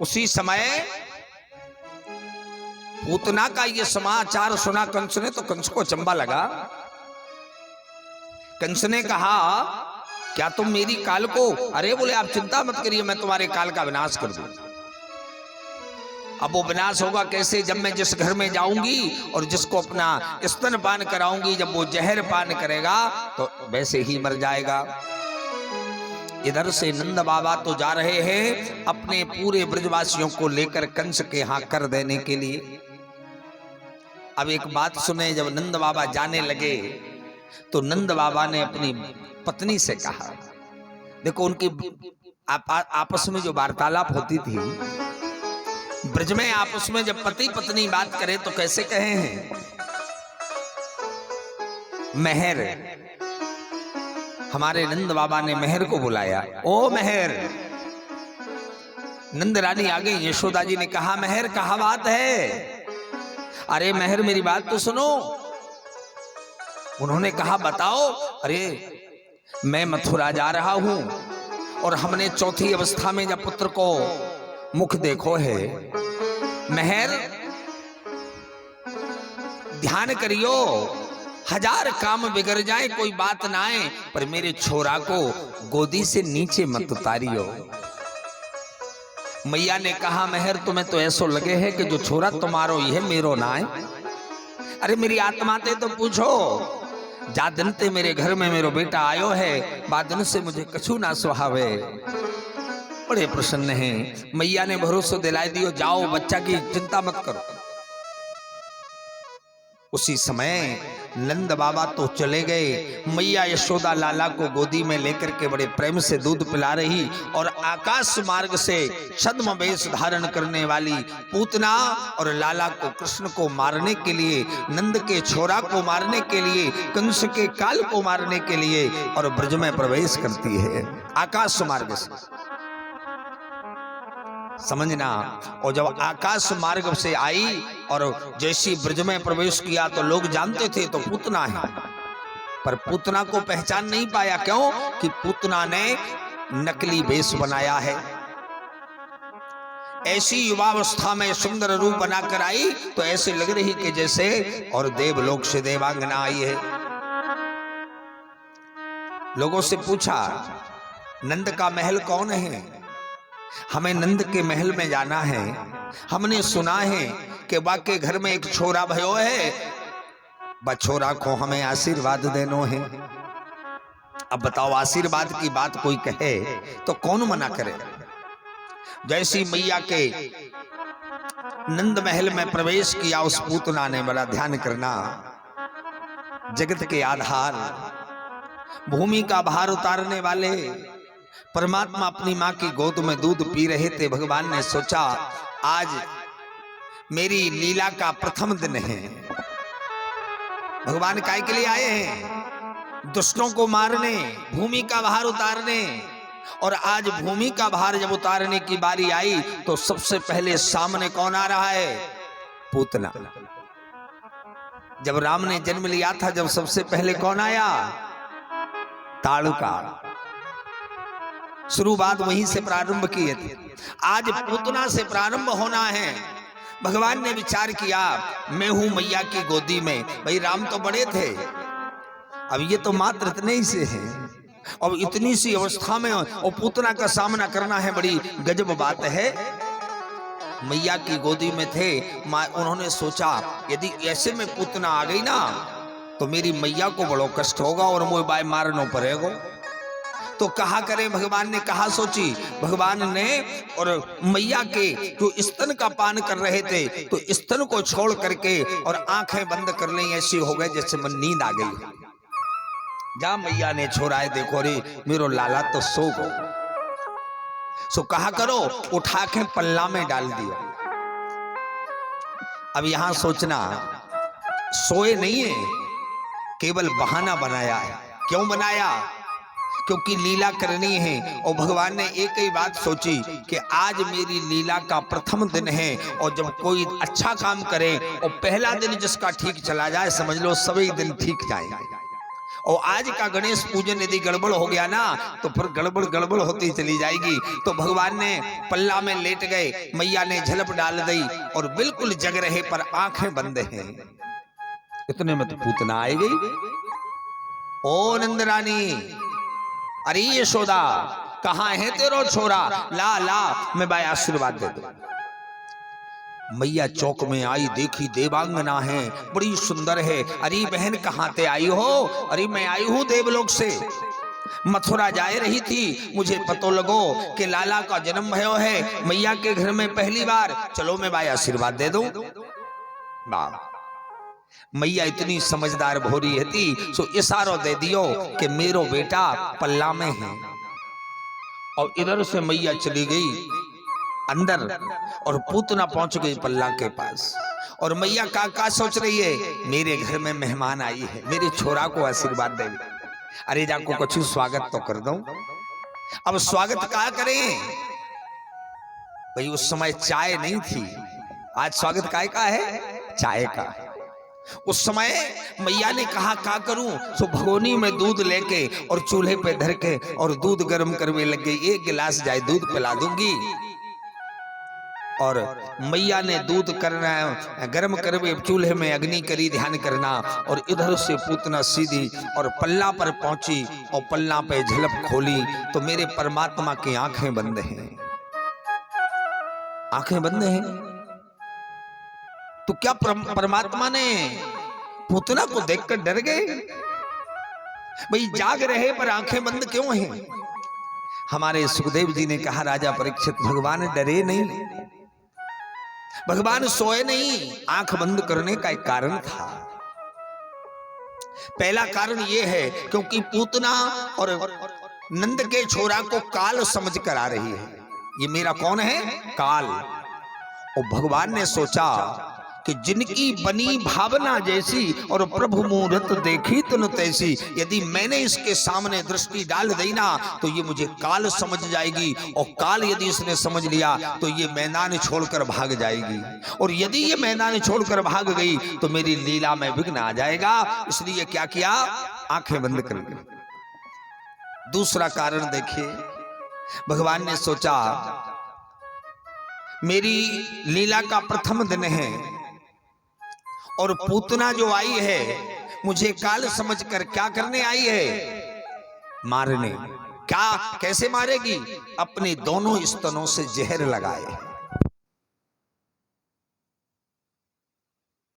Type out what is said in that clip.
उसी समय पूतना का ये समाचार सुना कंस ने, तो कंस को अचंभा लगा। कंस ने कहा, क्या तुम मेरी काल को? अरे बोले, आप चिंता मत करिए, मैं तुम्हारे काल का विनाश कर दूं। अब वो विनाश होगा कैसे? जब मैं जिस घर में जाऊंगी और जिसको अपना स्तन पान कराऊंगी, जब वो जहर पान करेगा तो वैसे ही मर जाएगा। इधर से नंद बाबा तो जा रहे हैं अपने पूरे ब्रजवासियों को लेकर कंस के यहां कर देने के लिए। अब एक बात सुने, जब नंद बाबा जाने लगे तो नंद बाबा ने अपनी पत्नी से कहा, देखो उनकी आपस में जो वार्तालाप होती थी ब्रज में, आपस में जब पति पत्नी बात करे तो कैसे कहे हैं? मेहर। हमारे नंद बाबा ने मेहर को बुलाया, ओ मेहर। नंद रानी आ गई। यशोदा जी ने कहा, मेहर कहा बात है? अरे मेहर मेरी बात तो सुनो। उन्होंने कहा, बताओ। अरे मैं मथुरा जा रहा हूं और हमने चौथी अवस्था में जब पुत्र को मुख देखो है। मेहर ध्यान करियो, हजार काम बिगड़ जाए कोई बात ना आए, पर मेरे छोरा को गोदी से नीचे मत उतारियो। मैया ने कहा, मेहर तुम्हें तो ऐसो लगे है कि जो छोरा तुम्हारो यह मेरो ना है। अरे मेरी आत्मा ते तो पूछो, जा दिन ते मेरे घर में मेरो बेटा आयो है, बादन से मुझे कछु ना सुहावे। बड़े प्रसन्न हैं। मैया ने भरोसा दिलाई दियो, जाओ बच्चा की चिंता मत करो। उसी समय नंद बाबा तो चले गए। मैया यशोदा लाला को गोदी में लेकर के बड़े प्रेम से दूध पिला रही, और आकाश मार्ग से छद्म वेश धारण करने वाली पूतना और लाला को, कृष्ण को मारने के लिए, नंद के छोरा को मारने के लिए, कंस के काल को मारने के लिए और ब्रज में प्रवेश करती है आकाश मार्ग से। समझना। और जब आकाश मार्ग से आई और जैसी ब्रज में प्रवेश किया तो लोग जानते थे तो पूतना है, पर पूतना को पहचान नहीं पाया। क्यों? कि पूतना ने नकली वेश बनाया है। ऐसी युवावस्था में सुंदर रूप बनाकर आई तो ऐसे लग रही कि जैसे और देवलोक से देवांगना आई है। लोगों से पूछा, नंद का महल कौन है? हमें नंद के महल में जाना है। हमने सुना है कि वाके घर में एक छोरा भयो है, बछोरा को हमें आशीर्वाद देनो है। अब बताओ, आशीर्वाद की बात कोई कहे तो कौन मना करे? जैसी मैया के नंद महल में प्रवेश किया उस पूतना ने, बड़ा ध्यान करना, जगत के आधार, भूमि का भार उतारने वाले परमात्मा अपनी मां की गोद में दूध पी रहे थे। भगवान ने सोचा, आज मेरी लीला का प्रथम दिन है। भगवान काय के लिए आए हैं? दुष्टों को मारने, भूमि का भार उतारने। और आज भूमि का भार जब उतारने की बारी आई तो सबसे पहले सामने कौन आ रहा है? पूतना। जब राम ने जन्म लिया था, जब सबसे पहले कौन आया? ताड़ुका। शुरुआत वहीं से प्रारंभ किए थे। आज पूतना से प्रारंभ होना है। भगवान ने विचार किया, मैं हूं मैया की गोदी में। भाई राम तो बड़े थे, अब ये तो मात्र इतने ही से हैं, और इतनी सी अवस्था में और पूतना का सामना करना है, बड़ी गजब बात है। मैया की गोदी में थे। उन्होंने सोचा, यदि ऐसे में पूतना आ गई ना तो मेरी मैया को बड़ो कष्ट होगा और मुझे बाय मारना पड़ेगा। तो कहा करें? भगवान ने कहा सोची। भगवान ने और मैया के जो स्तन का पान कर रहे थे तो स्तन को छोड़ करके और आंखें बंद कर ली, ऐसी हो गए जैसे मन नींद आ गई। जा मैया ने छोड़ाए, देखो रे मेरो लाला तो सो गो। सो कहा करो, उठा के पल्ला में डाल दिया। अब यहां सोचना, सोए नहीं है, केवल बहाना बनाया है। क्यों बनाया? क्योंकि लीला करनी है। और भगवान ने एक ही बात सोची कि आज मेरी लीला का प्रथम दिन है, और जब कोई अच्छा काम करे और पहला दिन जिसका ठीक चला जाए, समझ लो सभी दिन ठीक जाएंगे। और आज का गणेश पूजन यदि गड़बड़ हो गया ना तो फिर गड़बड़ गड़बड़ होती चली जाएगी। तो भगवान ने पल्ला में लेट गए, मैया ने झलप डाल दी और बिल्कुल जग रहे पर आंखें बंद हैं। इतने में तो पूतना आई गई। ओ नंदरानी, अरे यशोदा, कहां है तेरो छोरा? ला ला मैं भाई आशीर्वाद दे दूं। मैया चौक में आई, देखी देवांगना है, बड़ी सुंदर है। अरे बहन कहां ते आई हो? अरे मैं आई हूं देवलोक से, मथुरा जाए रही थी, मुझे पतो लगो कि लाला का जन्म भयो है मैया के घर में पहली बार, चलो मैं भाई आशीर्वाद दे दूं। मैया इतनी समझदार भोरी थी, सो इशारो दे दियो कि मेरो बेटा पल्ला में है। और इधर से मैया चली गई अंदर और पूतना पहुंच गई पल्ला के पास। और मैया का सोच रही है, मेरे घर में मेहमान आई है, मेरे छोरा को आशीर्वाद दे। अरे जाको कुछ स्वागत तो कर दूं। अब स्वागत क्या करें भाई, उस समय चाय नहीं थी, आज स्वागत काय का है? चाय का। उस समय मैया ने कहा क्या करूं, तो भगोनी में दूध लेके और चूल्हे पे धर के और दूध गर्म करने लग गई। एक गिलास जाए दूध पिला दूंगी। और मैया ने दूध करना गर्म करवे, चूल्हे में अग्नि करी, ध्यान करना। और इधर से पूतना सीधी और पल्ला पर पहुंची और पल्ला पे झलक खोली तो मेरे परमात्मा की आंखें बंद हैं। आंखें बंद हैं तो क्या परमात्मा ने पूतना को देखकर डर गए? भाई जाग रहे पर आंखें बंद क्यों हैं? हमारे सुखदेव जी ने कहा, राजा परीक्षित, भगवान डरे नहीं, भगवान सोए नहीं, आंख बंद करने का एक कारण था। पहला कारण यह है क्योंकि पूतना और नंद के छोरा को काल समझ कर आ रही है। ये मेरा कौन है? काल। और भगवान ने सोचा कि जिनकी बनी भावना जैसी और प्रभु मूर्त देखी तनु तैसी, यदि मैंने इसके सामने दृष्टि डाल दी ना तो ये मुझे काल समझ जाएगी। और काल यदि इसने समझ लिया तो ये मैदान छोड़कर भाग जाएगी। और यदि ये मैदान छोड़कर भाग गई तो मेरी लीला में विघ्न आ जाएगा। इसलिए क्या किया? आंखें बंद कर ली। दूसरा कारण देखिए, भगवान ने सोचा मेरी लीला का प्रथम दिन है और पूतना जो आई है मुझे काल समझकर क्या करने आई है? मारने। क्या? कैसे मारेगी? अपने दोनों स्तनों से जहर लगाए।